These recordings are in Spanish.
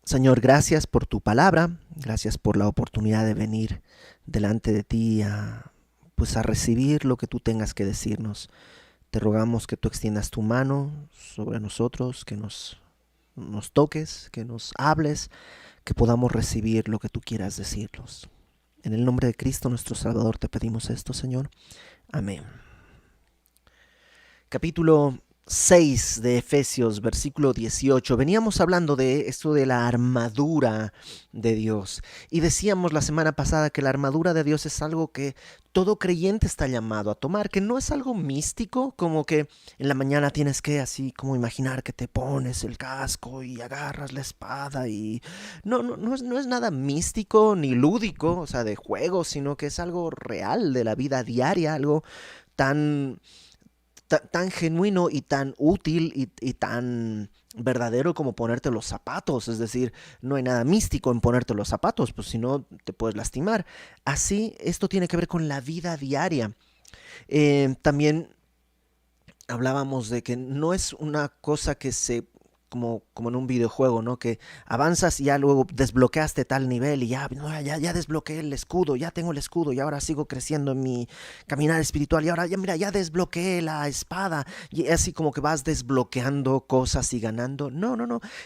Señor, gracias por tu palabra, gracias por la oportunidad de venir delante de ti pues a recibir lo que tú tengas que decirnos. Te rogamos que tú extiendas tu mano sobre nosotros, que nos toques, que nos hables, que podamos recibir lo que tú quieras decirnos. En el nombre de Cristo nuestro Salvador te pedimos esto, Señor. Amén. Capítulo 6 de Efesios, versículo 18. Veníamos hablando de esto de la armadura de Dios. Y decíamos la semana pasada que la armadura de Dios es algo que todo creyente está llamado a tomar, que no es algo místico, como que en la mañana tienes que así como imaginar que te pones el casco y agarras la espada y no es nada místico ni lúdico, o sea, de juego, sino que es algo real de la vida diaria, algo tan tan genuino y tan útil y tan verdadero como ponerte los zapatos. Es decir, no hay nada místico en ponerte los zapatos, pues si no te puedes lastimar. Así, esto tiene que ver con la vida diaria. También hablábamos de que no es una cosa que se como en un videojuego, ¿no? Que avanzas y ya luego desbloqueaste tal nivel y ya, no, ya desbloqueé el escudo, ya tengo el escudo y ahora sigo creciendo en mi caminar espiritual y ahora ya, mira, ya desbloqueé la espada y así como que vas desbloqueando cosas y ganando. No.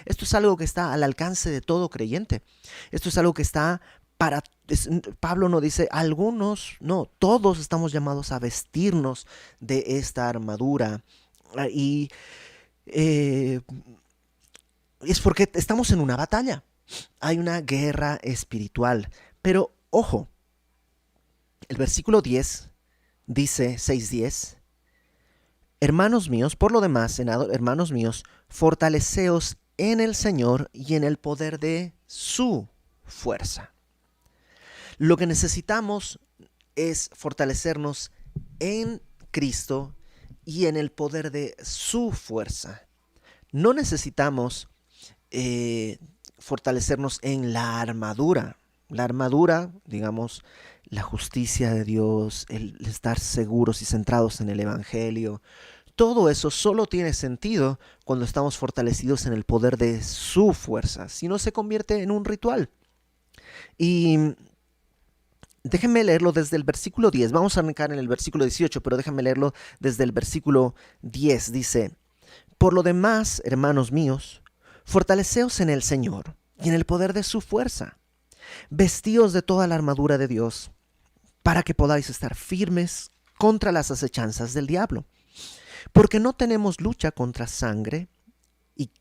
Esto es algo que está al alcance de todo creyente. Esto es algo que está para Pablo no dice algunos, no, todos estamos llamados a vestirnos de esta armadura. Y eh, es porque estamos en una batalla. Hay una guerra espiritual. Pero ojo, el versículo 10 dice 6:10, hermanos míos, por lo demás, hermanos míos, fortaleceos en el Señor y en el poder de su fuerza. Lo que necesitamos es fortalecernos en Cristo y en el poder de su fuerza. No necesitamos fortalecernos en la armadura. La armadura, digamos, la justicia de Dios, el estar seguros y centrados en el Evangelio, todo eso solo tiene sentido cuando estamos fortalecidos en el poder de su fuerza, si no se convierte en un ritual. Y déjenme leerlo desde el versículo 10. Vamos a arrancar en el versículo 18, pero déjenme leerlo desde el versículo 10. Dice, por lo demás, hermanos míos, fortaleceos en el Señor y en el poder de su fuerza. Vestíos de toda la armadura de Dios, para que podáis estar firmes contra las acechanzas del diablo. Porque no tenemos lucha contra sangre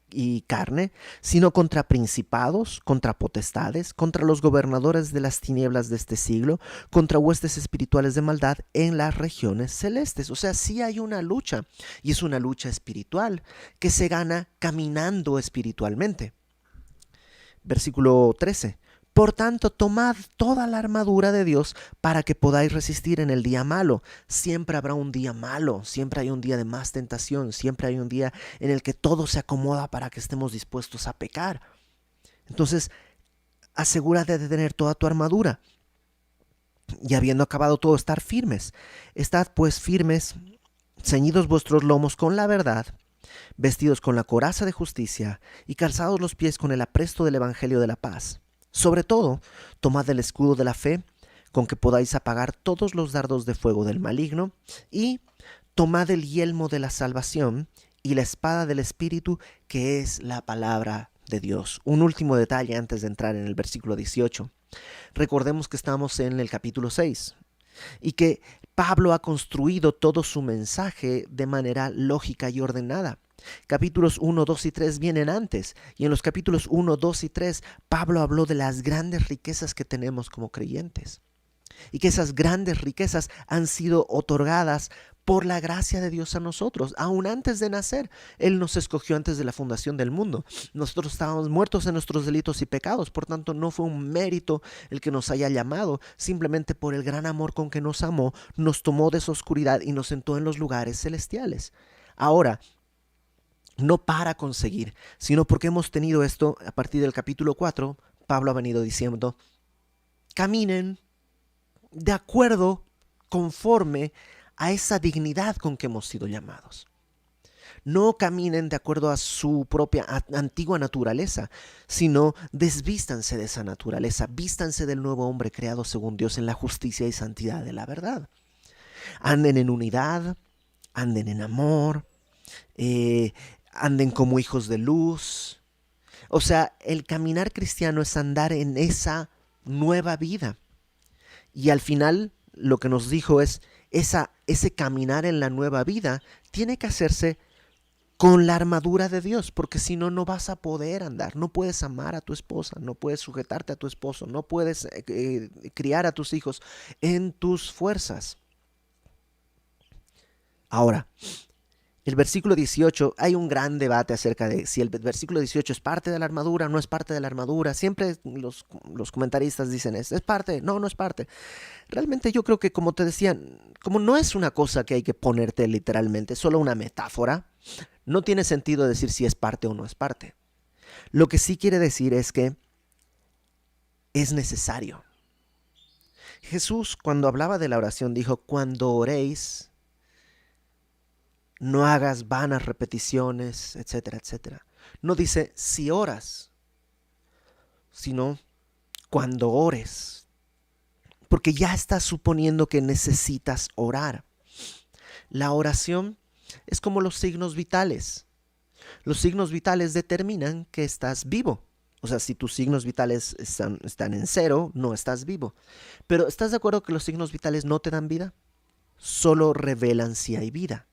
y carne, sino contra principados, contra potestades, contra los gobernadores de las tinieblas de este siglo, contra huestes espirituales de maldad en las regiones celestes. O sea, sí hay una lucha, y es una lucha espiritual que se gana caminando espiritualmente. Versículo 13. Por tanto, tomad toda la armadura de Dios para que podáis resistir en el día malo. Siempre habrá un día malo, siempre hay un día de más tentación, siempre hay un día en el que todo se acomoda para que estemos dispuestos a pecar. Entonces, asegúrate de tener toda tu armadura y habiendo acabado todo, estar firmes. Estad pues firmes, ceñidos vuestros lomos con la verdad, vestidos con la coraza de justicia y calzados los pies con el apresto del evangelio de la paz. Sobre todo, tomad el escudo de la fe, con que podáis apagar todos los dardos de fuego del maligno, y tomad el yelmo de la salvación y la espada del Espíritu, que es la palabra de Dios. Un último detalle antes de entrar en el versículo 18. Recordemos que estamos en el capítulo 6 y que Pablo ha construido todo su mensaje de manera lógica y ordenada. Capítulos 1, 2 y 3 vienen antes, y en los capítulos 1, 2 y 3 Pablo habló de las grandes riquezas que tenemos como creyentes, y que esas grandes riquezas han sido otorgadas por la gracia de Dios a nosotros, aún antes de nacer. Él nos escogió antes de la fundación del mundo. Nosotros estábamos muertos en nuestros delitos y pecados, por tanto no fue un mérito el que nos haya llamado, simplemente por el gran amor con que nos amó, nos tomó de su oscuridad y nos sentó en los lugares celestiales. Ahora, no para conseguir, sino porque hemos tenido esto a partir del capítulo 4, Pablo ha venido diciendo, caminen de acuerdo, conforme a esa dignidad con que hemos sido llamados. No caminen de acuerdo a su propia antigua naturaleza, sino desvístanse de esa naturaleza, vístanse del nuevo hombre creado según Dios en la justicia y santidad de la verdad. Anden en unidad, anden en amor, eh, anden como hijos de luz. O sea, el caminar cristiano es andar en esa nueva vida. Y al final lo que nos dijo es, ese caminar en la nueva vida tiene que hacerse con la armadura de Dios, porque si no, no vas a poder andar. No puedes amar a tu esposa, no puedes sujetarte a tu esposo, no puedes criar a tus hijos en tus fuerzas. Ahora, el versículo 18, hay un gran debate acerca de si el versículo 18 es parte de la armadura o no es parte de la armadura. Siempre los comentaristas dicen, ¿es parte? No, no es parte. Realmente yo creo que, como te decía, como no es una cosa que hay que ponerte literalmente, es solo una metáfora, no tiene sentido decir si es parte o no es parte. Lo que sí quiere decir es que es necesario. Jesús, cuando hablaba de la oración, dijo, cuando oréis, no hagas vanas repeticiones, etcétera, etcétera. No dice si oras, sino cuando ores. Porque ya estás suponiendo que necesitas orar. La oración es como los signos vitales. Los signos vitales determinan que estás vivo. O sea, si tus signos vitales están en cero, no estás vivo. Pero ¿estás de acuerdo que los signos vitales no te dan vida? Solo revelan si hay vida.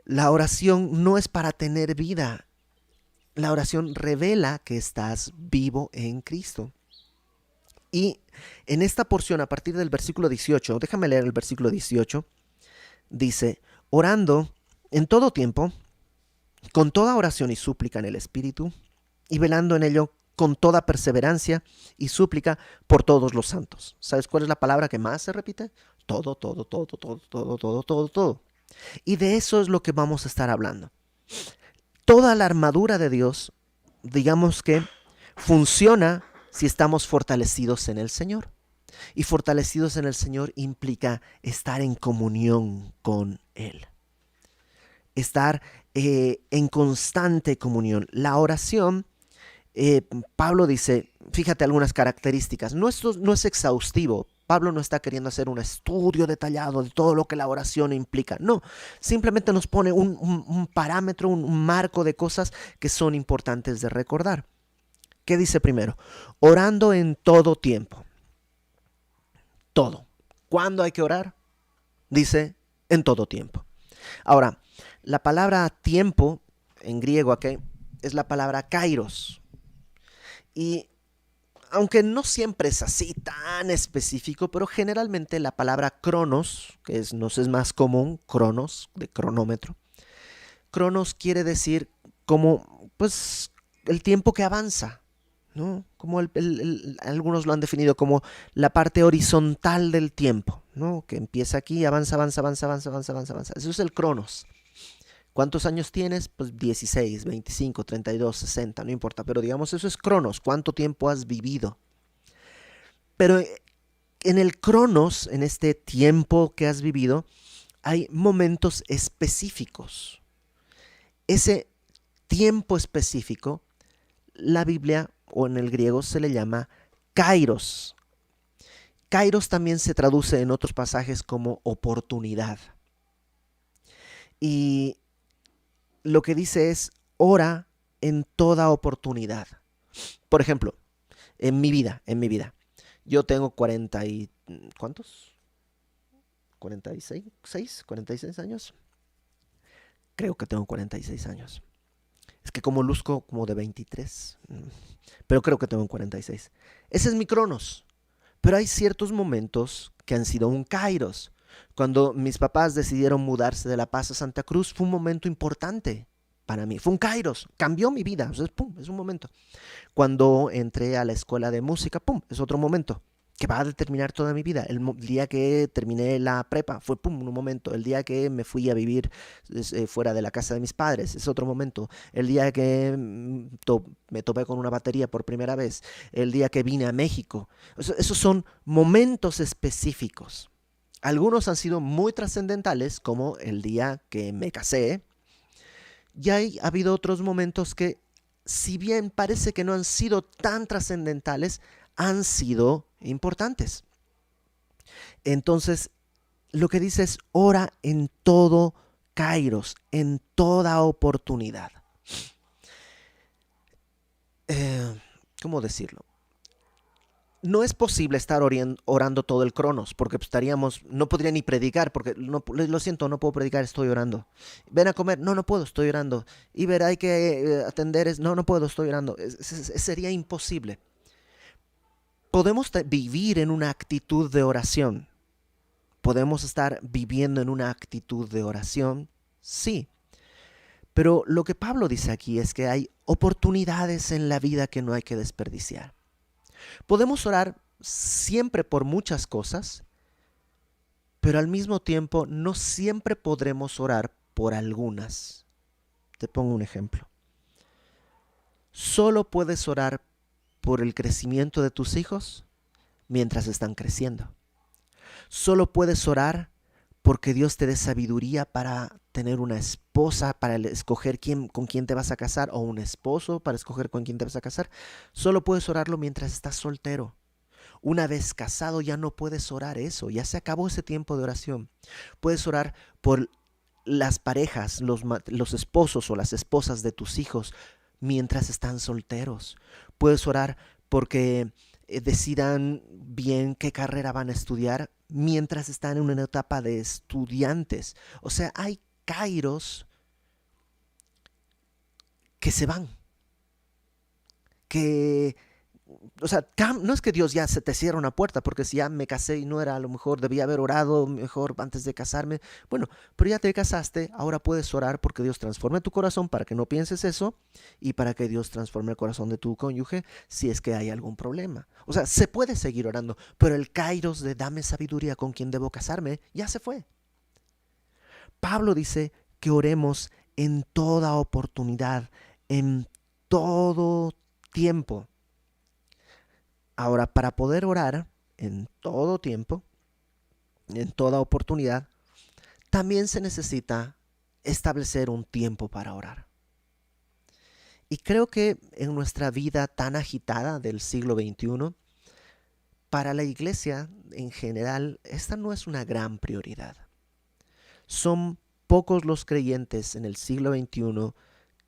La oración no es para tener vida. La oración revela que estás vivo en Cristo. Y en esta porción, a partir del versículo 18, déjame leer el versículo 18, dice, orando en todo tiempo, con toda oración y súplica en el Espíritu, y velando en ello con toda perseverancia y súplica por todos los santos. ¿Sabes cuál es la palabra que más se repite? Todo, todo, todo, todo, todo, todo, todo, todo. Y de eso es lo que vamos a estar hablando. Toda la armadura de Dios, digamos que funciona si estamos fortalecidos en el Señor. Y fortalecidos en el Señor implica estar en comunión con Él. Estar en constante comunión. La oración, Pablo dice, fíjate algunas características. No es exhaustivo. Pablo no está queriendo hacer un estudio detallado de todo lo que la oración implica. No, simplemente nos pone un parámetro, un marco de cosas que son importantes de recordar. ¿Qué dice primero? Orando en todo tiempo. Todo. ¿Cuándo hay que orar? Dice, en todo tiempo. Ahora, la palabra tiempo, en griego aquí, es la palabra kairos. Y aunque no siempre es así tan específico, pero generalmente la palabra cronos, que nos es más común, cronos, de cronómetro. Cronos quiere decir como, pues, el tiempo que avanza, ¿no? Como algunos lo han definido como la parte horizontal del tiempo, ¿no? Que empieza aquí y avanza, avanza, avanza, avanza, avanza, avanza, avanza. Eso es el cronos. ¿Cuántos años tienes? Pues 16, 25, 32, 60, no importa. Pero digamos, eso es cronos. ¿Cuánto tiempo has vivido? Pero en el cronos, en este tiempo que has vivido, hay momentos específicos. Ese tiempo específico, la Biblia o en el griego se le llama kairos. Kairos también se traduce en otros pasajes como oportunidad. Y lo que dice es, ora en toda oportunidad. Por ejemplo, en mi vida, yo tengo 40 y... ¿cuántos? 46 años. Creo que tengo 46 años. Es que como luzco como de 23, pero creo que tengo 46. Ese es mi cronos. Pero hay ciertos momentos que han sido un kairos. Cuando mis papás decidieron mudarse de La Paz a Santa Cruz, fue un momento importante para mí. Fue un kairos, cambió mi vida. O sea, pum, es un momento. Cuando entré a la escuela de música, pum, es otro momento que va a determinar toda mi vida. El día que terminé la prepa fue pum, un momento. El día que me fui a vivir fuera de la casa de mis padres es otro momento. El día que me topé con una batería por primera vez. El día que vine a México. Esos son momentos específicos. Algunos han sido muy trascendentales, como el día que me casé, Y ha habido otros momentos que, si bien parece que no han sido tan trascendentales, han sido importantes. Entonces, lo que dice es: ora en todo kairos, en toda oportunidad. ¿Cómo decirlo? No es posible estar orando todo el cronos, porque estaríamos, no podría ni predicar, porque no, lo siento, no puedo predicar, estoy orando. Ven a comer, no, no puedo, estoy orando. Y ver, hay que atender, no, no puedo, estoy orando. Sería imposible. Podemos vivir en una actitud de oración. Podemos estar viviendo en una actitud de oración, sí. Pero lo que Pablo dice aquí es que hay oportunidades en la vida que no hay que desperdiciar. Podemos orar siempre por muchas cosas, pero al mismo tiempo no siempre podremos orar por algunas. Te pongo un ejemplo. Solo puedes orar por el crecimiento de tus hijos mientras están creciendo. Solo puedes orar porque Dios te dé sabiduría para tener una esposa, para escoger con quién te vas a casar, o un esposo para escoger con quién te vas a casar. Solo puedes orarlo mientras estás soltero. Una vez casado ya no puedes orar eso, ya se acabó ese tiempo de oración. Puedes orar por las parejas, los esposos o las esposas de tus hijos mientras están solteros. Puedes orar porque decidan bien qué carrera van a estudiar mientras están en una etapa de estudiantes. O sea, hay kairos que se van, que o sea, no es que Dios ya se te cierra una puerta, porque si ya me casé y no era, a lo mejor debía haber orado mejor antes de casarme. Bueno, pero ya te casaste, ahora puedes orar porque Dios transforme tu corazón para que no pienses eso, y para que Dios transforme el corazón de tu cónyuge si es que hay algún problema. O sea, se puede seguir orando, pero el kairos de dame sabiduría con quien debo casarme ya se fue. Pablo dice que oremos en toda oportunidad, en todo tiempo. Ahora, para poder orar en todo tiempo, en toda oportunidad, también se necesita establecer un tiempo para orar. Y creo que en nuestra vida tan agitada del siglo XXI, para la iglesia en general, esta no es una gran prioridad. Son pocos los creyentes en el siglo XXI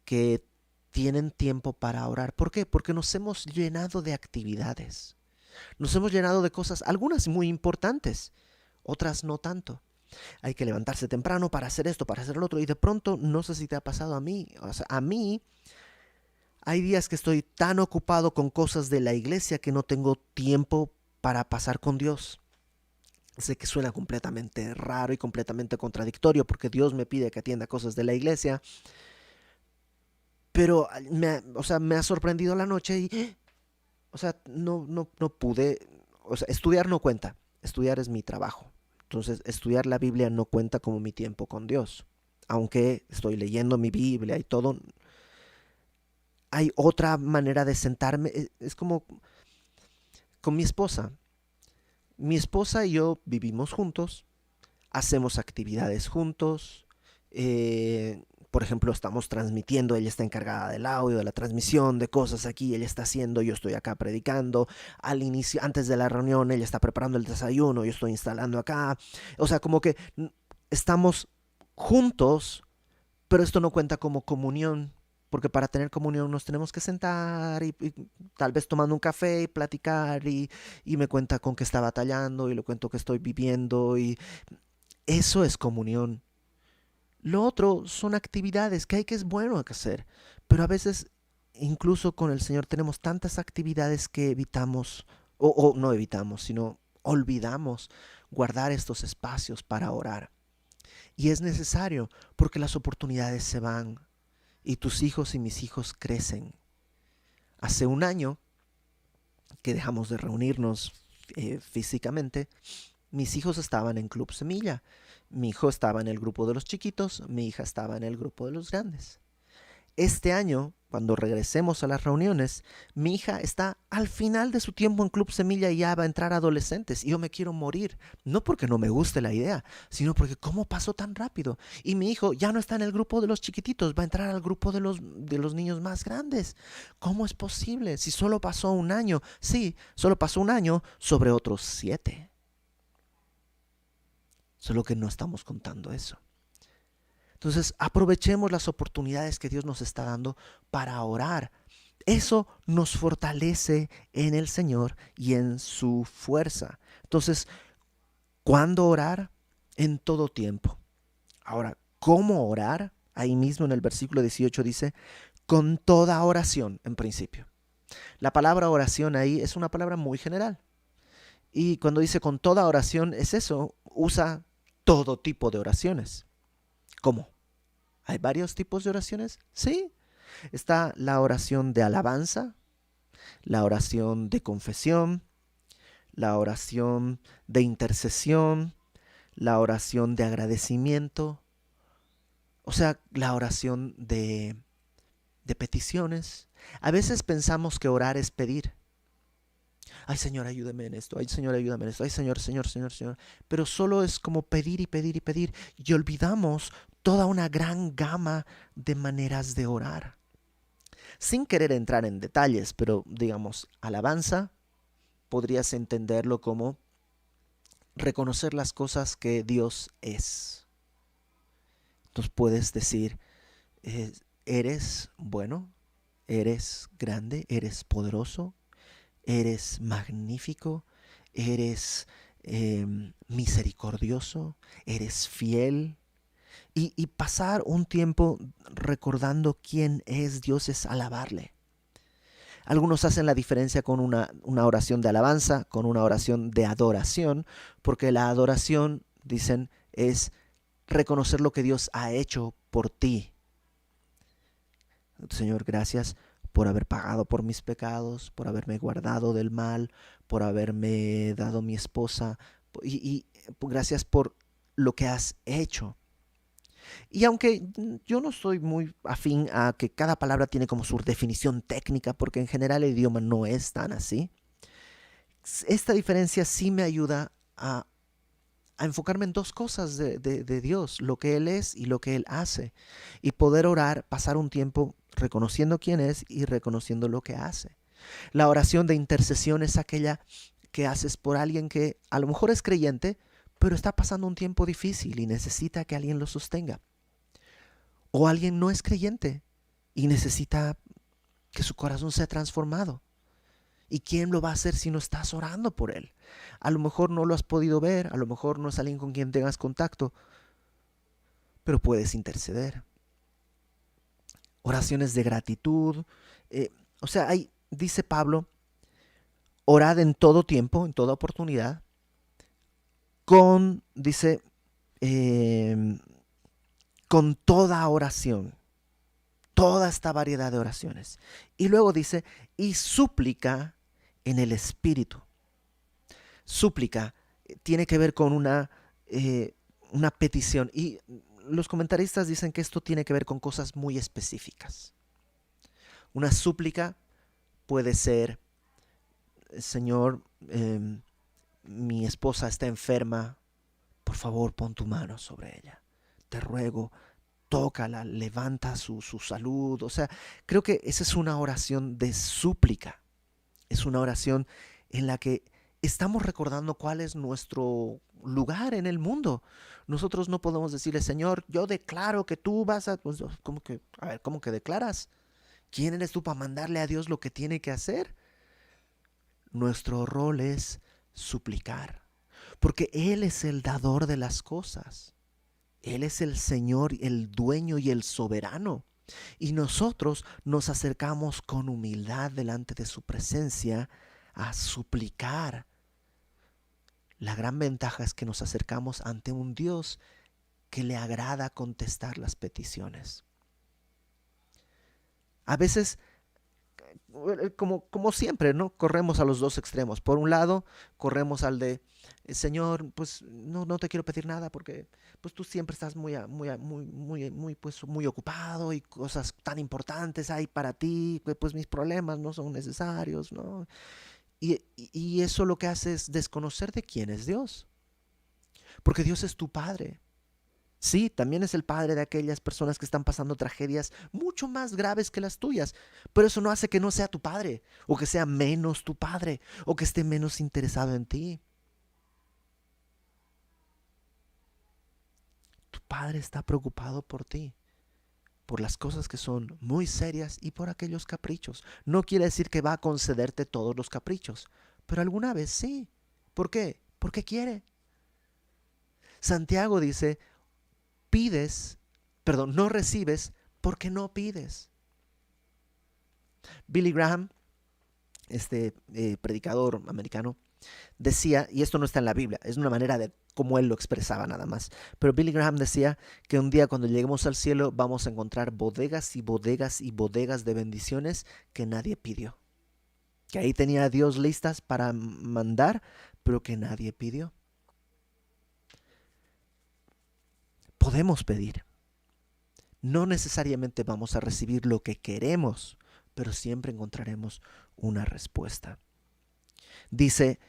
que tienen tiempo para orar. ¿Por qué? Porque nos hemos llenado de actividades. Nos hemos llenado de cosas, algunas muy importantes, otras no tanto. Hay que levantarse temprano para hacer esto, para hacer lo otro, y de pronto, no sé si te ha pasado a mí, o sea, a mí hay días que estoy tan ocupado con cosas de la iglesia que no tengo tiempo para pasar con Dios. Sé que suena completamente raro y completamente contradictorio, porque Dios me pide que atienda cosas de la iglesia, pero me ha sorprendido la noche y, o sea, no pude, o sea, estudiar no cuenta, estudiar es mi trabajo. Entonces, estudiar la Biblia no cuenta como mi tiempo con Dios. Aunque estoy leyendo mi Biblia y todo, hay otra manera de sentarme. Es como con mi esposa. Mi esposa y yo vivimos juntos, hacemos actividades juntos. Por ejemplo, estamos transmitiendo, ella está encargada del audio, de la transmisión, de cosas aquí, ella está haciendo, yo estoy acá predicando. Al inicio, antes de la reunión, ella está preparando el desayuno, yo estoy instalando acá. O sea, como que estamos juntos, pero esto no cuenta como comunión, porque para tener comunión nos tenemos que sentar y tal vez tomando un café y platicar, y me cuenta con qué está batallando y le cuento que estoy viviendo, y eso es comunión. Lo otro son actividades que hay, que es bueno hacer, pero a veces incluso con el Señor tenemos tantas actividades que evitamos, o no evitamos, sino olvidamos guardar estos espacios para orar. Y es necesario, porque las oportunidades se van y tus hijos y mis hijos crecen. Hace un año que dejamos de reunirnos físicamente, mis hijos estaban en Club Semilla. Mi hijo estaba en el grupo de los chiquitos, mi hija estaba en el grupo de los grandes. este año, cuando regresemos a las reuniones, mi hija está al final de su tiempo en Club Semilla y ya va a entrar a adolescentes y yo me quiero morir. No porque no me guste la idea, sino porque cómo pasó tan rápido. Y mi hijo ya no está en el grupo de los chiquititos, va a entrar al grupo de los niños más grandes. ¿Cómo es posible? Si solo pasó un año. Sí, solo pasó un año sobre otros 7. Solo que no estamos contando eso. Entonces, aprovechemos las oportunidades que Dios nos está dando para orar. Eso nos fortalece en el Señor y en su fuerza. Entonces, ¿cuándo orar? En todo tiempo. Ahora, ¿cómo orar? Ahí mismo en el versículo 18 dice, con toda oración, en principio. La palabra oración ahí es una palabra muy general. Y cuando dice con toda oración, es eso, usa todo tipo de oraciones. ¿Cómo? ¿Hay varios tipos de oraciones? Sí. Está la oración de alabanza, la oración de confesión, la oración de intercesión, la oración de agradecimiento, o sea, la oración de peticiones. A veces pensamos que orar es pedir. Ay, Señor, ayúdame en esto. Ay, Señor, ayúdame en esto. Ay, Señor, Señor, Señor, Señor. Pero solo es como pedir y pedir y pedir. Y olvidamos toda una gran gama de maneras de orar. Sin querer entrar en detalles, pero digamos, alabanza, podrías entenderlo como reconocer las cosas que Dios es. Entonces puedes decir, eres bueno, eres grande, eres poderoso, eres magnífico, eres misericordioso, eres fiel. Y pasar un tiempo recordando quién es Dios es alabarle. Algunos hacen la diferencia con una oración de alabanza, con una oración de adoración, porque la adoración, dicen, es reconocer lo que Dios ha hecho por ti. Señor, gracias por haber pagado por mis pecados, por haberme guardado del mal, por haberme dado mi esposa, y gracias por lo que has hecho. Y aunque yo no soy muy afín a que cada palabra tiene como su definición técnica, porque en general el idioma no es tan así, esta diferencia sí me ayuda a enfocarme en dos cosas de Dios, lo que Él es y lo que Él hace, y poder orar, pasar un tiempo reconociendo quién es y reconociendo lo que hace. La oración de intercesión es aquella que haces por alguien que a lo mejor es creyente, pero está pasando un tiempo difícil y necesita que alguien lo sostenga. O alguien no es creyente y necesita que su corazón sea transformado. ¿Y quién lo va a hacer si no estás orando por él? A lo mejor no lo has podido ver, a lo mejor no es alguien con quien tengas contacto, pero puedes interceder. Oraciones de gratitud. O sea, dice Pablo, orad en todo tiempo, en toda oportunidad, dice, con toda oración, toda esta variedad de oraciones. Y luego dice, y súplica en el Espíritu. Súplica tiene que ver con una petición. Y los comentaristas dicen que esto tiene que ver con cosas muy específicas. Una súplica puede ser, Señor, mi esposa está enferma, por favor pon tu mano sobre ella. Te ruego, tócala, levanta su salud. O sea, creo que esa es una oración de súplica. Es una oración en la que estamos recordando cuál es nuestro lugar en el mundo. Nosotros no podemos decirle, Señor, yo declaro que tú vas a... Pues, ¿cómo que declaras? ¿Quién eres tú para mandarle a Dios lo que tiene que hacer? Nuestro rol es suplicar, porque Él es el dador de las cosas. Él es el Señor, el dueño y el soberano. Y nosotros nos acercamos con humildad delante de su presencia a suplicar. La gran ventaja es que nos acercamos ante un Dios que le agrada contestar las peticiones. A veces como siempre, ¿no? Corremos a los dos extremos. Por un lado, corremos al de, Señor, pues no te quiero pedir nada porque pues tú siempre estás pues, muy ocupado y cosas tan importantes hay para ti, pues mis problemas no son necesarios, ¿no? Y eso lo que hace es desconocer de quién es Dios, porque Dios es tu Padre. Sí, también es el padre de aquellas personas que están pasando tragedias mucho más graves que las tuyas, pero eso no hace que no sea tu padre, o que sea menos tu padre, o que esté menos interesado en ti. Tu padre está preocupado por ti, por las cosas que son muy serias y por aquellos caprichos. No quiere decir que va a concederte todos los caprichos, pero alguna vez sí. ¿Por qué? Porque quiere. Santiago dice, pides, perdón, no recibes porque no pides. Billy Graham, este predicador americano, decía, y esto no está en la Biblia, es una manera de cómo él lo expresaba nada más, pero Billy Graham decía que un día cuando lleguemos al cielo vamos a encontrar bodegas y bodegas y bodegas de bendiciones que nadie pidió. Que ahí tenía a Dios listas para mandar, pero que nadie pidió. Podemos pedir. No necesariamente vamos a recibir lo que queremos, pero siempre encontraremos una respuesta. Dice,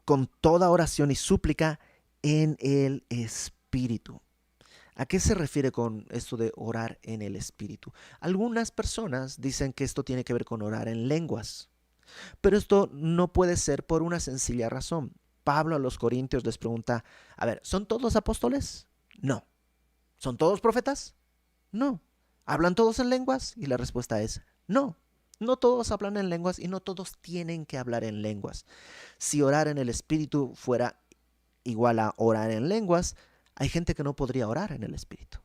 con toda oración y súplica en el Espíritu. ¿A qué se refiere con esto de orar en el Espíritu? Algunas personas dicen que esto tiene que ver con orar en lenguas, pero esto no puede ser por una sencilla razón. Pablo a los Corintios les pregunta, a ver, ¿son todos apóstoles? No. ¿Son todos profetas? No. ¿Hablan todos en lenguas? Y la respuesta es no. No todos hablan en lenguas y no todos tienen que hablar en lenguas. Si orar en el Espíritu fuera igual a orar en lenguas, hay gente que no podría orar en el Espíritu.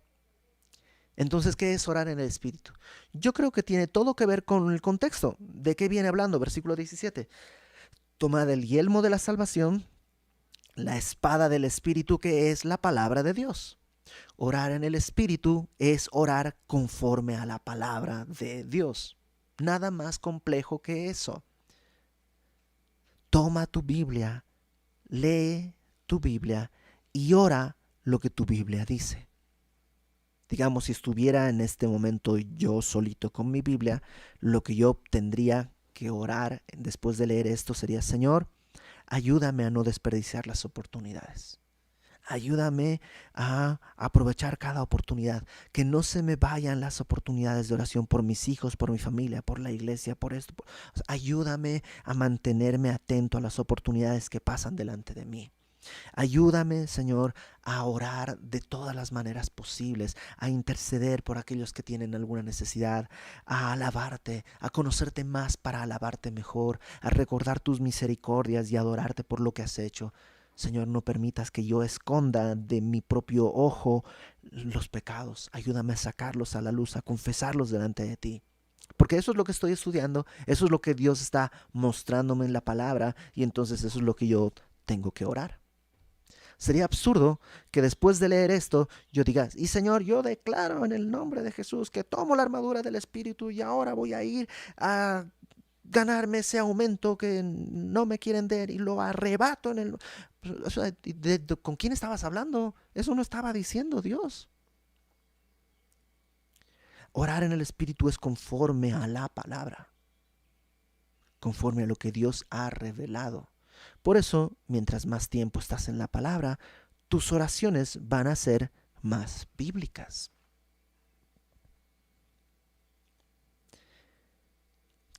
Entonces, ¿qué es orar en el Espíritu? Yo creo que tiene todo que ver con el contexto. ¿De qué viene hablando? Versículo 17. Tomad el yelmo de la salvación, la espada del Espíritu, que es la palabra de Dios. Orar en el Espíritu es orar conforme a la palabra de Dios. Nada más complejo que eso. Toma tu Biblia, lee tu Biblia y ora lo que tu Biblia dice. Digamos, si estuviera en este momento yo solito con mi Biblia, lo que yo tendría que orar después de leer esto sería, Señor, ayúdame a no desperdiciar las oportunidades. Ayúdame a aprovechar cada oportunidad, que no se me vayan las oportunidades de oración por mis hijos, por mi familia, por la iglesia, por esto. O sea, ayúdame a mantenerme atento a las oportunidades que pasan delante de mí. Ayúdame, Señor, a orar de todas las maneras posibles, a interceder por aquellos que tienen alguna necesidad, a alabarte, a conocerte más para alabarte mejor, a recordar tus misericordias y adorarte por lo que has hecho. Señor, no permitas que yo esconda de mi propio ojo los pecados. Ayúdame a sacarlos a la luz, a confesarlos delante de ti. Porque eso es lo que estoy estudiando, eso es lo que Dios está mostrándome en la palabra y entonces eso es lo que yo tengo que orar. Sería absurdo que después de leer esto yo diga, y Señor, yo declaro en el nombre de Jesús que tomo la armadura del Espíritu y ahora voy a ir a ganarme ese aumento que no me quieren dar y lo arrebato en el... O sea, ¿con quién estabas hablando? Eso no estaba diciendo Dios. Orar en el Espíritu es conforme a la palabra, conforme a lo que Dios ha revelado. Por eso, mientras más tiempo estás en la palabra, tus oraciones van a ser más bíblicas.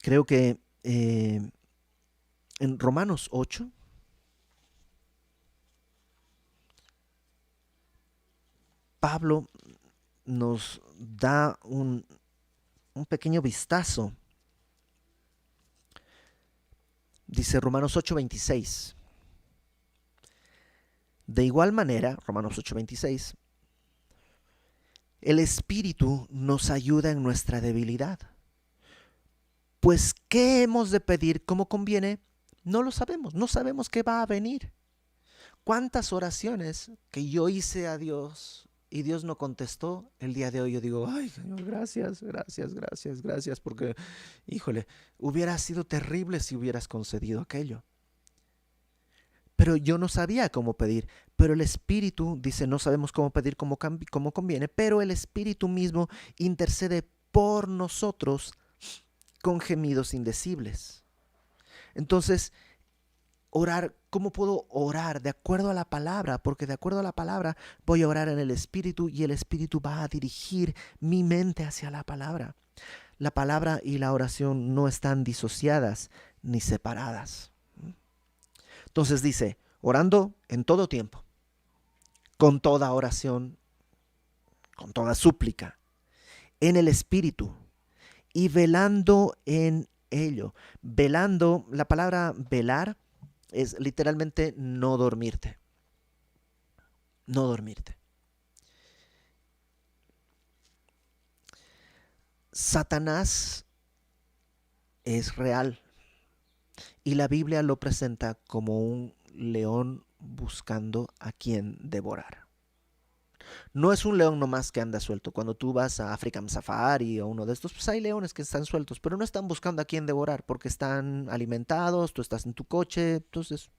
Creo que en Romanos 8, Pablo nos da un pequeño vistazo. Dice Romanos 8:26. De igual manera, Romanos 8:26, el Espíritu nos ayuda en nuestra debilidad. Pues, ¿qué hemos de pedir como conviene? No lo sabemos, no sabemos qué va a venir. ¿Cuántas oraciones que yo hice a Dios y Dios no contestó, el día de hoy yo digo, ay Señor, gracias, gracias, gracias, gracias, porque, híjole, hubiera sido terrible si hubieras concedido aquello. Pero yo no sabía cómo pedir, pero el Espíritu, dice, no sabemos cómo pedir como conviene, pero el Espíritu mismo intercede por nosotros con gemidos indecibles. Entonces, orar, ¿cómo puedo orar? De acuerdo a la palabra, porque de acuerdo a la palabra voy a orar en el Espíritu y el Espíritu va a dirigir mi mente hacia la palabra. La palabra y la oración no están disociadas ni separadas. Entonces dice, orando en todo tiempo, con toda oración, con toda súplica, en el Espíritu y velando en ello. Velando, la palabra velar es literalmente no dormirte. No dormirte. Satanás es real y la Biblia lo presenta como un león buscando a quien devorar. No es un león nomás que anda suelto. Cuando tú vas a African Safari o uno de estos, pues hay leones que están sueltos, pero no están buscando a quién devorar porque están alimentados, tú estás en tu coche, entonces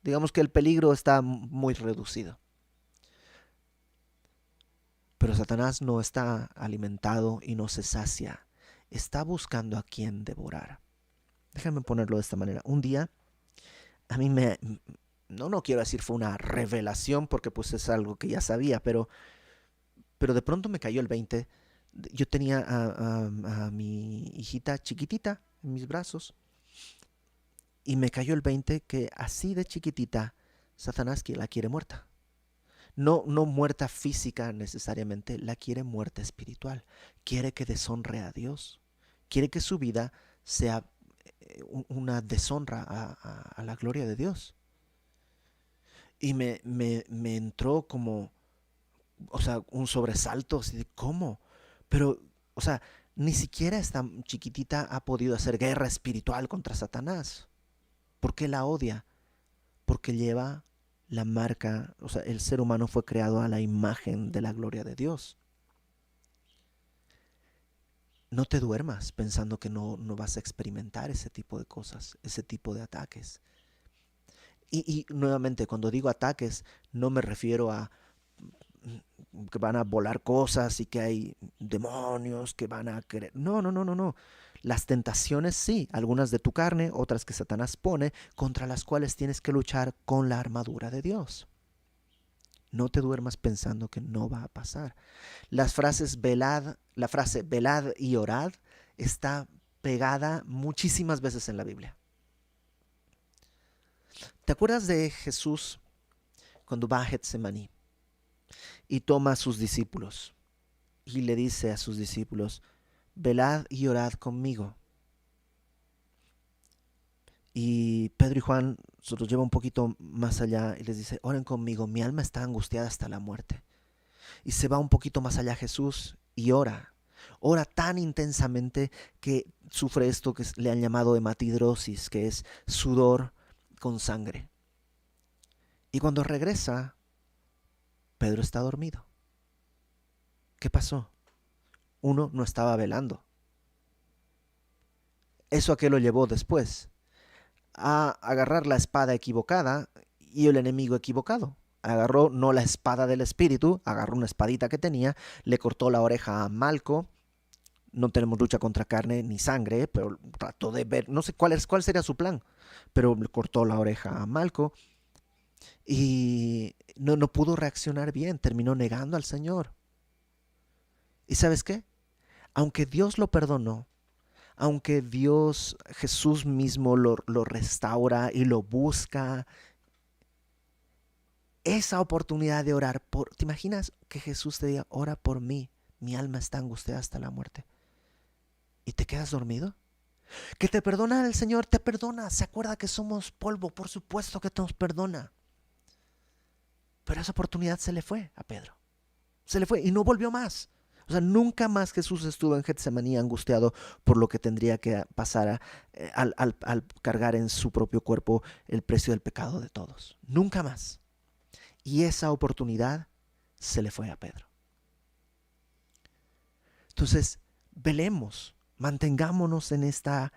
digamos que el peligro está muy reducido. Pero Satanás no está alimentado y no se sacia. Está buscando a quien devorar. Déjame ponerlo de esta manera. Un día, a mí no quiero decir fue una revelación porque pues es algo que ya sabía, pero de pronto me cayó el 20. Yo tenía a mi hijita chiquitita en mis brazos y me cayó el 20 que así de chiquitita Satanás la quiere muerta. No muerta física necesariamente, la quiere muerta espiritual. Quiere que deshonre a Dios. Quiere que su vida sea una deshonra a la gloria de Dios. Y me entró como, o sea, un sobresalto, así de ¿cómo? Pero, o sea, ni siquiera esta chiquitita ha podido hacer guerra espiritual contra Satanás. ¿Por qué la odia? Porque lleva la marca, o sea, el ser humano fue creado a la imagen de la gloria de Dios. No te duermas pensando que no vas a experimentar ese tipo de cosas, ese tipo de ataques. Y nuevamente, cuando digo ataques, no me refiero a que van a volar cosas y que hay demonios que van a querer. No. Las tentaciones sí, algunas de tu carne, otras que Satanás pone, contra las cuales tienes que luchar con la armadura de Dios. No te duermas pensando que no va a pasar. La frase velad y orad está pegada muchísimas veces en la Biblia. ¿Te acuerdas de Jesús cuando va a Getsemaní y toma a sus discípulos y le dice a sus discípulos, velad y orad conmigo? Y Pedro y Juan se los lleva un poquito más allá y les dice, oren conmigo, mi alma está angustiada hasta la muerte. Y se va un poquito más allá Jesús y ora. Ora tan intensamente que sufre esto que le han llamado hematidrosis, que es sudor con sangre. Y cuando regresa, Pedro está dormido. ¿Qué pasó? Uno, no estaba velando. ¿Eso a qué lo llevó después? A agarrar la espada equivocada y el enemigo equivocado. Agarró no la espada del espíritu, agarró una espadita que tenía, le cortó la oreja a Malco. No tenemos lucha contra carne ni sangre, pero trató de ver, no sé cuál sería su plan, pero le cortó la oreja a Malco y no pudo reaccionar bien, terminó negando al Señor. ¿Y sabes qué? Aunque Dios lo perdonó, aunque Jesús mismo lo restaura y lo busca, esa oportunidad de orar ¿te imaginas que Jesús te diga, ora por mí, mi alma está angustiada hasta la muerte? ¿Y te quedas dormido? Que te perdona el Señor, te perdona, se acuerda que somos polvo, por supuesto que nos perdona. Pero esa oportunidad se le fue a Pedro. Se le fue y no volvió más. O sea, nunca más Jesús estuvo en Getsemaní angustiado por lo que tendría que pasar al cargar en su propio cuerpo el precio del pecado de todos. Nunca más. Y esa oportunidad se le fue a Pedro. Entonces, velemos, mantengámonos en esta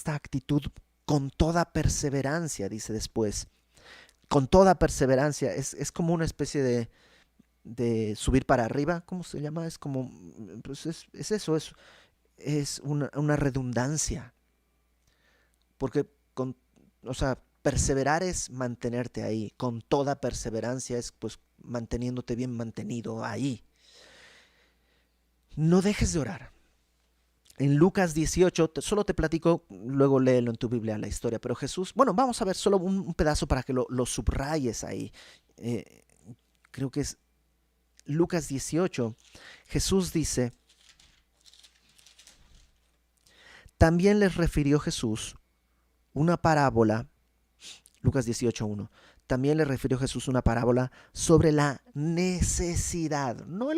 actitud con toda perseverancia, dice después. Con toda perseverancia, es como una especie de subir para arriba, ¿cómo se llama? Es como, pues es eso, es una redundancia, porque o sea, perseverar es mantenerte ahí, con toda perseverancia es pues manteniéndote bien mantenido ahí. No dejes de orar. En Lucas 18, solo te platico, luego léelo en tu Biblia la historia, pero Jesús, bueno, vamos a ver solo un pedazo para que lo subrayes ahí. Eh, Creo que es Lucas 18. Jesús dice, también les refirió Jesús una parábola, Lucas 18:1. También le refirió Jesús una parábola sobre la necesidad, no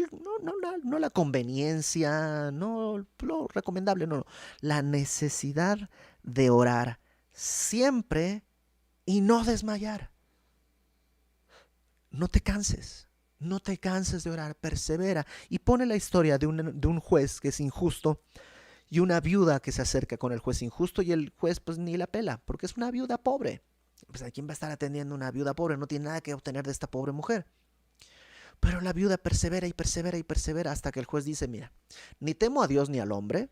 la conveniencia, no lo recomendable, no, la necesidad de orar siempre y no desmayar. No te canses, no te canses de orar, persevera. Y pone la historia de un juez que es injusto y una viuda que se acerca con el juez injusto y el juez pues ni la pela, porque es una viuda pobre. Pues ¿a quién va a estar atendiendo una viuda pobre? No tiene nada que obtener de esta pobre mujer. Pero la viuda persevera y persevera y persevera hasta que el juez dice, mira, ni temo a Dios ni al hombre,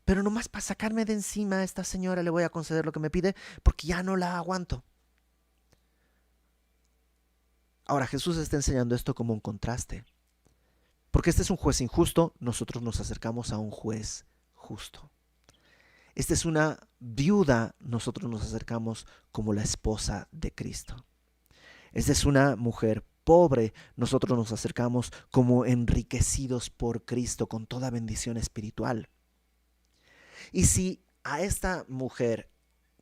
pero nomás para sacarme de encima a esta señora le voy a conceder lo que me pide porque ya no la aguanto. Ahora Jesús está enseñando esto como un contraste. Porque este es un juez injusto, nosotros nos acercamos a un juez justo. Esta es una viuda, nosotros nos acercamos como la esposa de Cristo. Esta es una mujer pobre, nosotros nos acercamos como enriquecidos por Cristo con toda bendición espiritual. Y si a esta mujer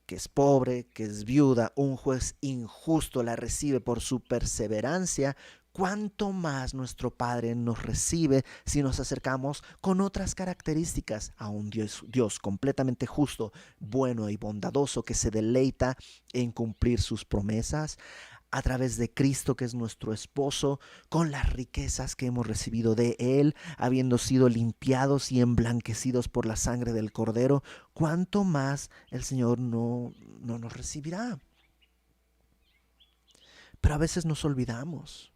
que es pobre, que es viuda, un juez injusto la recibe por su perseverancia, cuánto más nuestro Padre nos recibe si nos acercamos con otras características a un Dios completamente justo, bueno y bondadoso que se deleita en cumplir sus promesas a través de Cristo, que es nuestro esposo, con las riquezas que hemos recibido de Él, habiendo sido limpiados y emblanquecidos por la sangre del Cordero, cuánto más el Señor no nos recibirá. Pero a veces nos olvidamos.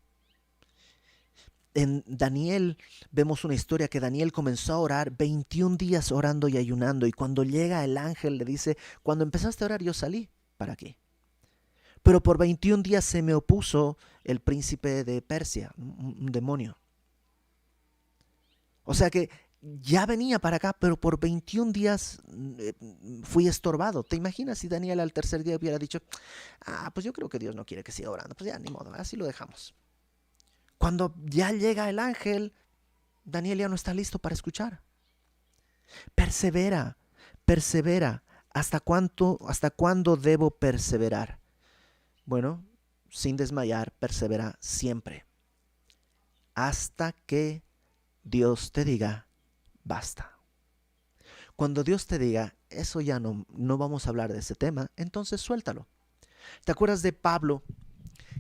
En Daniel vemos una historia que Daniel comenzó a orar 21 días orando y ayunando, y cuando llega el ángel le dice, cuando empezaste a orar yo salí, ¿para qué? Pero por 21 días se me opuso el príncipe de Persia, un demonio. O sea que ya venía para acá, pero por 21 días fui estorbado. ¿Te imaginas si Daniel al tercer día hubiera dicho, pues yo creo que Dios no quiere que siga orando? Pues ya, ni modo, así lo dejamos. Cuando ya llega el ángel, Daniel ya no está listo para escuchar. Persevera, persevera. ¿Hasta cuándo debo perseverar? Bueno, sin desmayar, persevera siempre. Hasta que Dios te diga, basta. Cuando Dios te diga, eso ya no vamos a hablar de ese tema, entonces suéltalo. ¿Te acuerdas de Pablo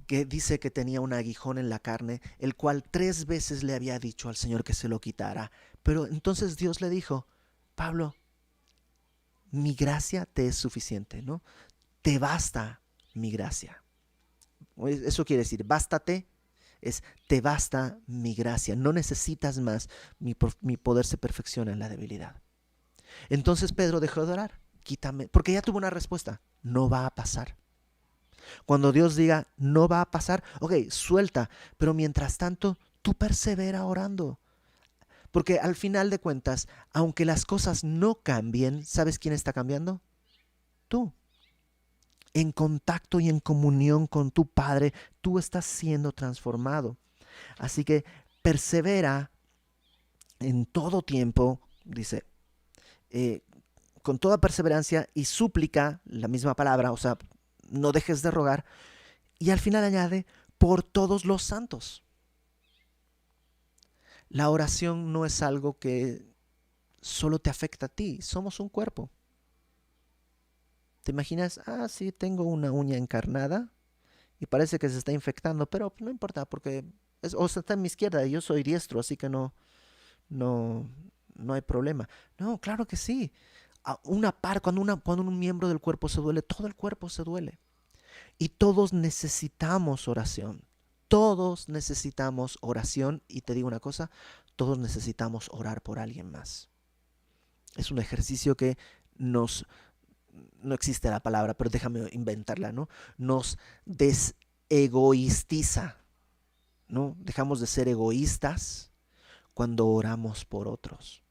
que dice que tenía un aguijón en la carne, el cual 3 veces le había dicho al Señor que se lo quitara? Pero entonces Dios le dijo, Pablo, mi gracia te es suficiente, ¿no? Te basta mi gracia. Eso quiere decir, bástate, es te basta mi gracia, no necesitas más, mi poder se perfecciona en la debilidad. Entonces Pedro dejó de orar, quítame, porque ya tuvo una respuesta, no va a pasar. Cuando Dios diga, no va a pasar, ok, suelta, pero mientras tanto, tú persevera orando. Porque al final de cuentas, aunque las cosas no cambien, ¿sabes quién está cambiando? Tú. En contacto y en comunión con tu Padre, tú estás siendo transformado. Así que persevera en todo tiempo, dice, con toda perseverancia y súplica, la misma palabra, o sea, no dejes de rogar. Y al final añade, por todos los santos. La oración no es algo que solo te afecta a ti, somos un cuerpo. ¿Te imaginas? Sí, tengo una uña encarnada y parece que se está infectando, pero no importa porque o sea, está en mi izquierda y yo soy diestro, así que no no, no hay problema. No, claro que sí. Cuando un miembro del cuerpo se duele, todo el cuerpo se duele. Y todos necesitamos oración. Todos necesitamos oración. Y te digo una cosa, todos necesitamos orar por alguien más. Es un ejercicio que nos, no existe la palabra, pero déjame inventarla, ¿no? Nos desegoistiza, ¿no? Dejamos de ser egoístas cuando oramos por otros.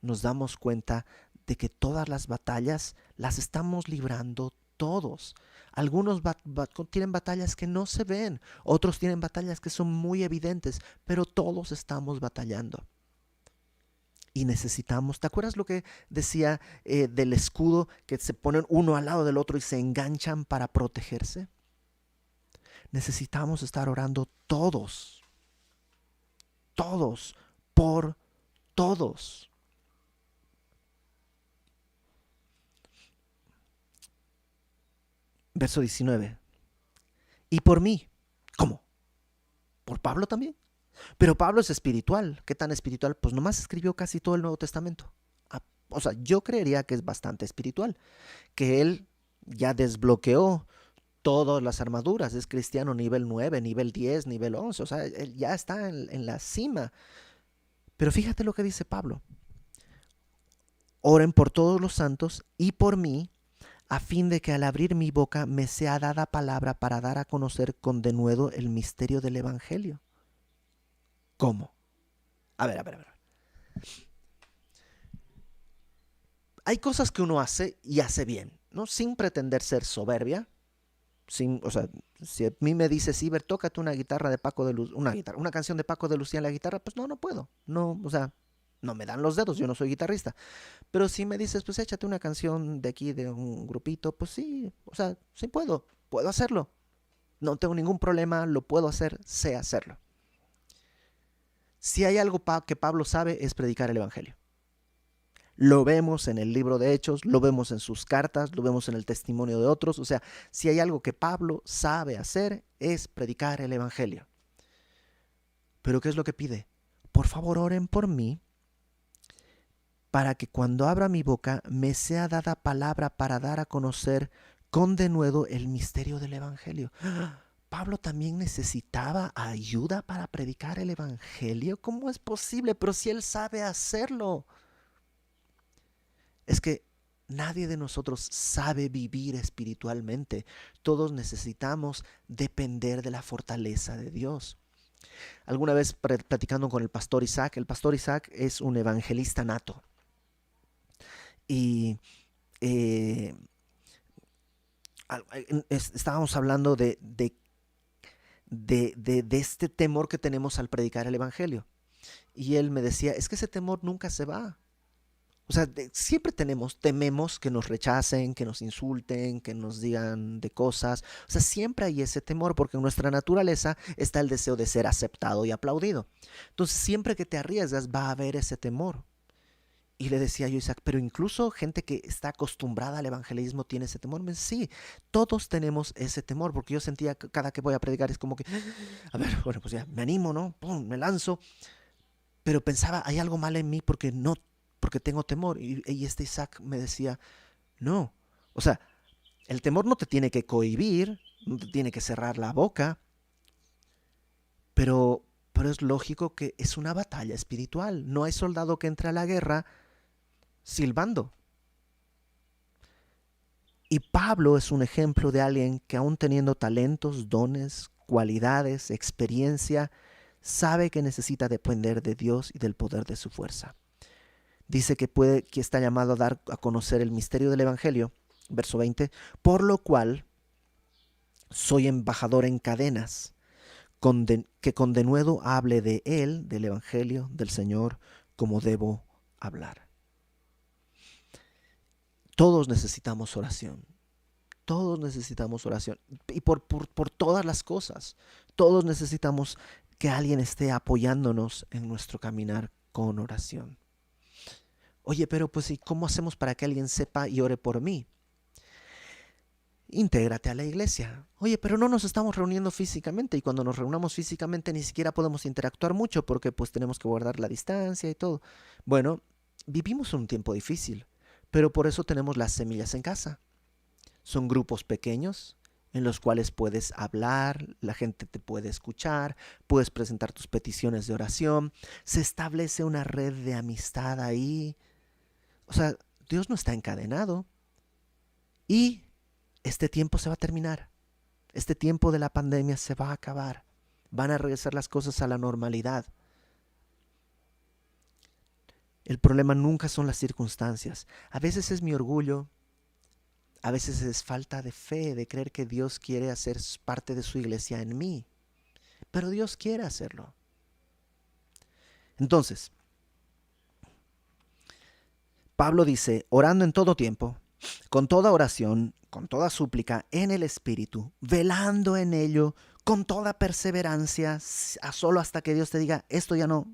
Nos damos cuenta de que todas las batallas las estamos librando todos. Algunos tienen batallas que no se ven, otros tienen batallas que son muy evidentes, pero todos estamos batallando. Y necesitamos, ¿te acuerdas lo que decía del escudo, que se ponen uno al lado del otro y se enganchan para protegerse? Necesitamos estar orando todos, todos, por todos. Verso 19. Y por mí. ¿Cómo? ¿Por Pablo también? Pero Pablo es espiritual. ¿Qué tan espiritual? Pues nomás escribió casi todo el Nuevo Testamento. O sea, yo creería que es bastante espiritual. Que él ya desbloqueó todas las armaduras. Es cristiano nivel 9, nivel 10, nivel 11. O sea, él ya está en la cima. Pero fíjate lo que dice Pablo. Oren por todos los santos y por mí, a fin de que al abrir mi boca me sea dada palabra para dar a conocer con denuedo el misterio del Evangelio. ¿Cómo? A ver. Hay cosas que uno hace y hace bien, ¿no? Sin pretender ser soberbia. O sea, si a mí me dices, Iber, tócate una guitarra de Paco de Lucía, una canción de Paco de Lucía en la guitarra, pues no puedo. No, o sea, no me dan los dedos, yo no soy guitarrista. Pero si me dices, pues échate una canción de aquí, de un grupito, pues sí, o sea, sí puedo hacerlo. No tengo ningún problema, lo puedo hacer, sé hacerlo. Si hay algo que Pablo sabe es predicar el Evangelio. Lo vemos en el libro de Hechos, lo vemos en sus cartas, lo vemos en el testimonio de otros. O sea, si hay algo que Pablo sabe hacer es predicar el Evangelio. Pero ¿qué es lo que pide? Por favor, oren por mí para que cuando abra mi boca me sea dada palabra para dar a conocer con denuedo el misterio del Evangelio. Pablo también necesitaba ayuda para predicar el Evangelio. ¿Cómo es posible? Pero si él sabe hacerlo. Es que nadie de nosotros sabe vivir espiritualmente. Todos necesitamos depender de la fortaleza de Dios. Alguna vez platicando con el pastor Isaac es un evangelista nato. Y estábamos hablando de este temor que tenemos al predicar el evangelio. Y él me decía, es que ese temor nunca se va. O sea, siempre tememos que nos rechacen, que nos insulten, que nos digan de cosas. O sea, siempre hay ese temor porque en nuestra naturaleza está el deseo de ser aceptado y aplaudido. Entonces, siempre que te arriesgas va a haber ese temor. Y le decía yo a Isaac, pero incluso gente que está acostumbrada al evangelismo tiene ese temor. Me dice, sí, todos tenemos ese temor, porque yo sentía que cada que voy a predicar es como que, a ver, bueno, pues ya me animo, ¿no? Pum, me lanzo. Pero pensaba, hay algo mal en mí porque tengo temor. Y este Isaac me decía, no, o sea, el temor no te tiene que cohibir, no te tiene que cerrar la boca, pero es lógico que es una batalla espiritual. No hay soldado que entre a la guerra silbando. Y Pablo es un ejemplo de alguien que aún teniendo talentos, dones, cualidades, experiencia, sabe que necesita depender de Dios y del poder de su fuerza. Dice que está llamado a dar a conocer el misterio del Evangelio, verso 20, por lo cual soy embajador en cadenas, que con denuedo hable de él, del Evangelio, del Señor, como debo hablar. Todos necesitamos oración. Todos necesitamos oración. Y por todas las cosas. Todos necesitamos que alguien esté apoyándonos en nuestro caminar con oración. Oye, pero pues ¿y cómo hacemos para que alguien sepa y ore por mí? intégrate a la iglesia. Oye, pero no nos estamos reuniendo físicamente y cuando nos reunamos físicamente ni siquiera podemos interactuar mucho porque pues tenemos que guardar la distancia y todo. Bueno, vivimos un tiempo difícil, pero por eso tenemos las semillas en casa. Son grupos pequeños en los cuales puedes hablar, la gente te puede escuchar, puedes presentar tus peticiones de oración, se establece una red de amistad ahí. O sea, Dios no está encadenado y este tiempo se va a terminar. Este tiempo de la pandemia se va a acabar. Van a regresar las cosas a la normalidad. El problema nunca son las circunstancias. A veces es mi orgullo, a veces es falta de fe, de creer que Dios quiere hacer parte de su iglesia en mí. Pero Dios quiere hacerlo. Entonces, Pablo dice, orando en todo tiempo, con toda oración, con toda súplica, en el Espíritu, velando en ello, con toda perseverancia, solo hasta que Dios te diga, esto ya no.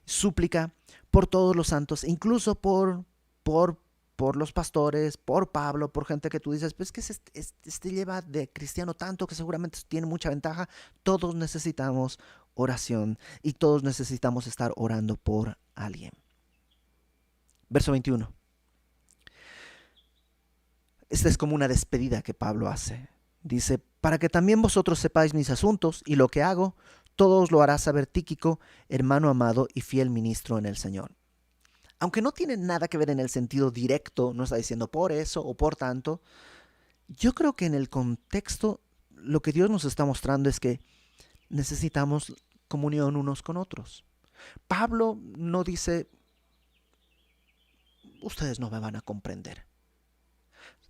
Súplica por todos los santos, incluso por los pastores, por Pablo, por gente que tú dices, pues que este lleva de cristiano tanto que seguramente tiene mucha ventaja. Todos necesitamos oración y todos necesitamos estar orando por alguien. Verso 21. Esta es como una despedida que Pablo hace. Dice, para que también vosotros sepáis mis asuntos y lo que hago, todo os lo hará saber Tíquico, hermano amado y fiel ministro en el Señor. Aunque no tiene nada que ver en el sentido directo, no está diciendo por eso o por tanto, yo creo que en el contexto lo que Dios nos está mostrando es que necesitamos comunión unos con otros. Pablo no dice, ustedes no me van a comprender,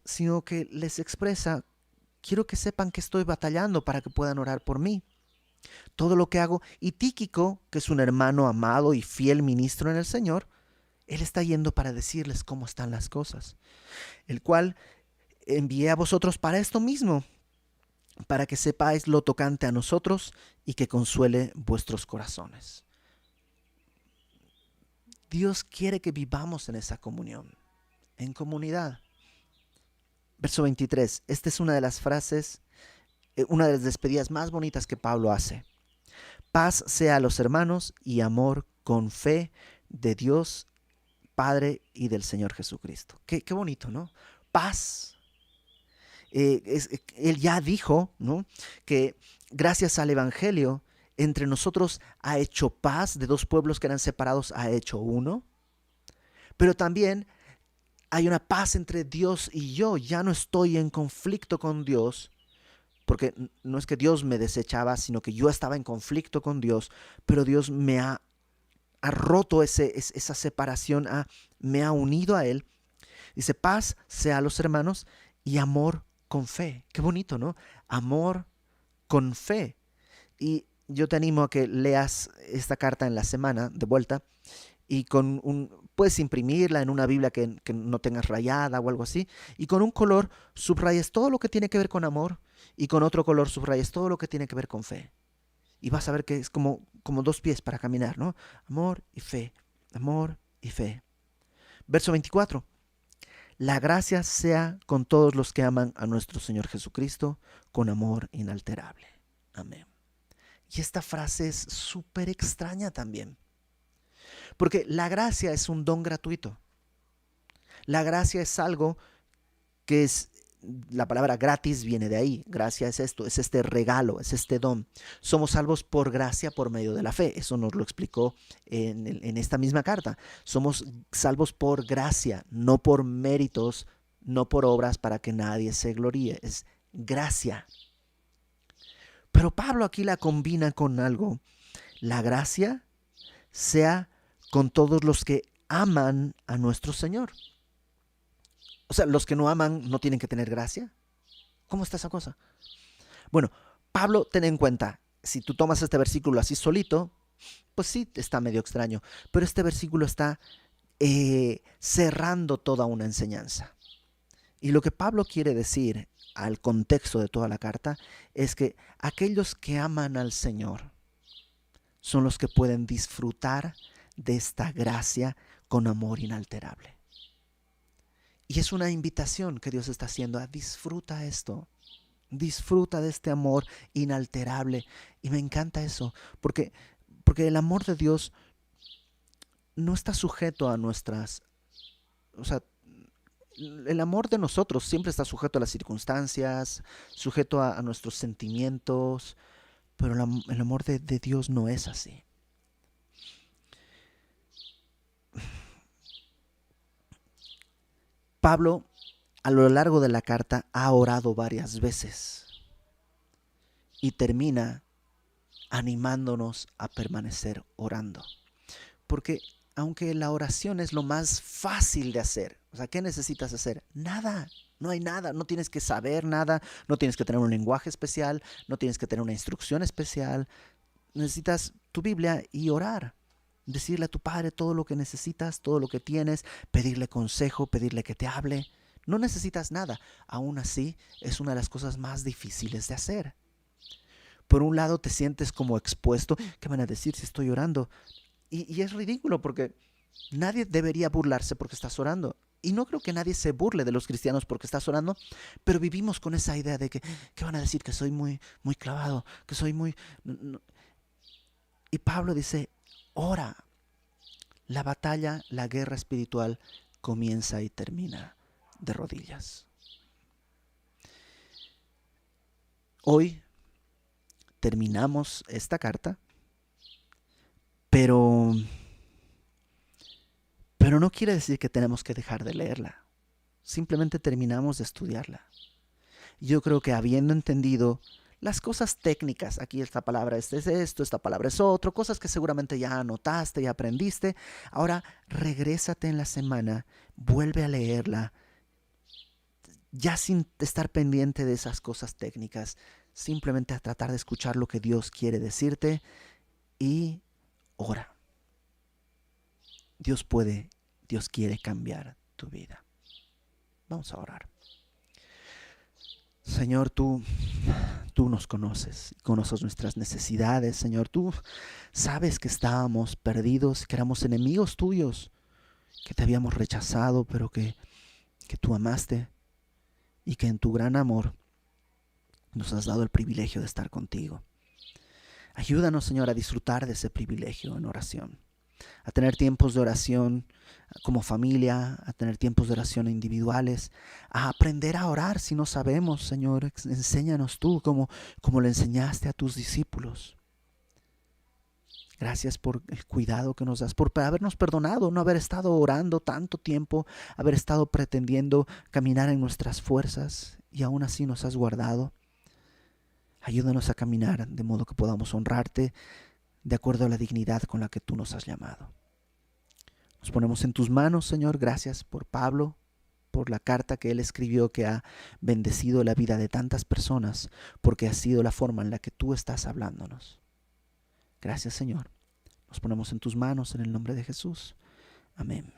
sino que les expresa, quiero que sepan que estoy batallando para que puedan orar por mí. Todo lo que hago, y Tíquico, que es un hermano amado y fiel ministro en el Señor, él está yendo para decirles cómo están las cosas, el cual envié a vosotros para esto mismo, para que sepáis lo tocante a nosotros y que consuele vuestros corazones. Dios quiere que vivamos en esa comunión, en comunidad. Verso 23, esta es una de las frases, una de las despedidas más bonitas que Pablo hace. Paz sea a los hermanos y amor con fe de Dios Padre y del Señor Jesucristo. Qué bonito, ¿no? Paz. Él ya dijo, ¿no?, que gracias al Evangelio entre nosotros ha hecho paz, de dos pueblos que eran separados ha hecho uno, pero también hay una paz entre Dios y yo. Ya no estoy en conflicto con Dios, porque no es que Dios me desechaba, sino que yo estaba en conflicto con Dios, pero Dios me ha roto esa separación, me ha unido a Él. Dice, paz sea a los hermanos y amor con fe. Qué bonito, ¿no? Amor con fe. Y yo te animo a que leas esta carta en la semana de vuelta y puedes imprimirla en una Biblia que no tengas rayada o algo así, y con un color subrayes todo lo que tiene que ver con amor y con otro color subrayes todo lo que tiene que ver con fe. Y vas a ver que es como dos pies para caminar, ¿no? Amor y fe, amor y fe. Verso 24. La gracia sea con todos los que aman a nuestro Señor Jesucristo con amor inalterable. Amén. Y esta frase es súper extraña también, porque la gracia es un don gratuito. La gracia es algo que es, la palabra gratis viene de ahí. Gracia es esto, es este regalo, es este don. Somos salvos por gracia por medio de la fe. Eso nos lo explicó en esta misma carta. Somos salvos por gracia, no por méritos, no por obras para que nadie se gloríe. Es gracia. Pero Pablo aquí la combina con algo. La gracia sea con todos los que aman a nuestro Señor. O sea, los que no aman no tienen que tener gracia. ¿Cómo está esa cosa? Bueno, Pablo, ten en cuenta, si tú tomas este versículo así solito, pues sí, está medio extraño, pero este versículo está cerrando toda una enseñanza. Y lo que Pablo quiere decir al contexto de toda la carta es que aquellos que aman al Señor son los que pueden disfrutar de esta gracia con amor inalterable. Y es una invitación que Dios está haciendo a disfruta esto. Disfruta de este amor inalterable. Y me encanta eso, porque el amor de Dios no está sujeto a nuestras, o sea, el amor de nosotros siempre está sujeto a las circunstancias, sujeto a nuestros sentimientos, pero el amor de Dios no es así. Pablo, a lo largo de la carta, ha orado varias veces y termina animándonos a permanecer orando. Porque aunque la oración es lo más fácil de hacer, o sea, ¿qué necesitas hacer? Nada, no hay nada, no tienes que saber nada, no tienes que tener un lenguaje especial, no tienes que tener una instrucción especial, necesitas tu Biblia y orar. Decirle a tu Padre todo lo que necesitas, todo lo que tienes, pedirle consejo, pedirle que te hable. No necesitas nada. Aún así, es una de las cosas más difíciles de hacer. Por un lado te sientes como expuesto. ¿Qué van a decir si estoy orando? Y es ridículo porque nadie debería burlarse porque estás orando. Y no creo que nadie se burle de los cristianos porque estás orando, pero vivimos con esa idea de que, ¿qué van a decir? Que soy muy, muy clavado, que soy muy... Y Pablo dice, ora. La batalla, la guerra espiritual comienza y termina de rodillas. Hoy terminamos esta carta, pero no quiere decir que tenemos que dejar de leerla. Simplemente terminamos de estudiarla. Yo creo que habiendo entendido las cosas técnicas, aquí esta palabra es esto, esta palabra es otro, cosas que seguramente ya anotaste y aprendiste, ahora regrésate en la semana, vuelve a leerla, ya sin estar pendiente de esas cosas técnicas, simplemente a tratar de escuchar lo que Dios quiere decirte y ora. Dios puede, Dios quiere cambiar tu vida. Vamos a orar. Señor, tú nos conoces, conoces nuestras necesidades, Señor. Tú sabes que estábamos perdidos, que éramos enemigos tuyos, que te habíamos rechazado, pero que tú amaste y que en tu gran amor nos has dado el privilegio de estar contigo. Ayúdanos, Señor, a disfrutar de ese privilegio en oración, a tener tiempos de oración como familia, a tener tiempos de oración individuales, a aprender a orar si no sabemos, Señor. Enséñanos tú como le enseñaste a tus discípulos. Gracias por el cuidado que nos das, por habernos perdonado, no haber estado orando tanto tiempo, haber estado pretendiendo caminar en nuestras fuerzas y aún así nos has guardado. Ayúdanos a caminar de modo que podamos honrarte de acuerdo a la dignidad con la que tú nos has llamado. Nos ponemos en tus manos, Señor. Gracias por Pablo, por la carta que él escribió que ha bendecido la vida de tantas personas, porque ha sido la forma en la que tú estás hablándonos. Gracias, Señor. Nos ponemos en tus manos en el nombre de Jesús. Amén.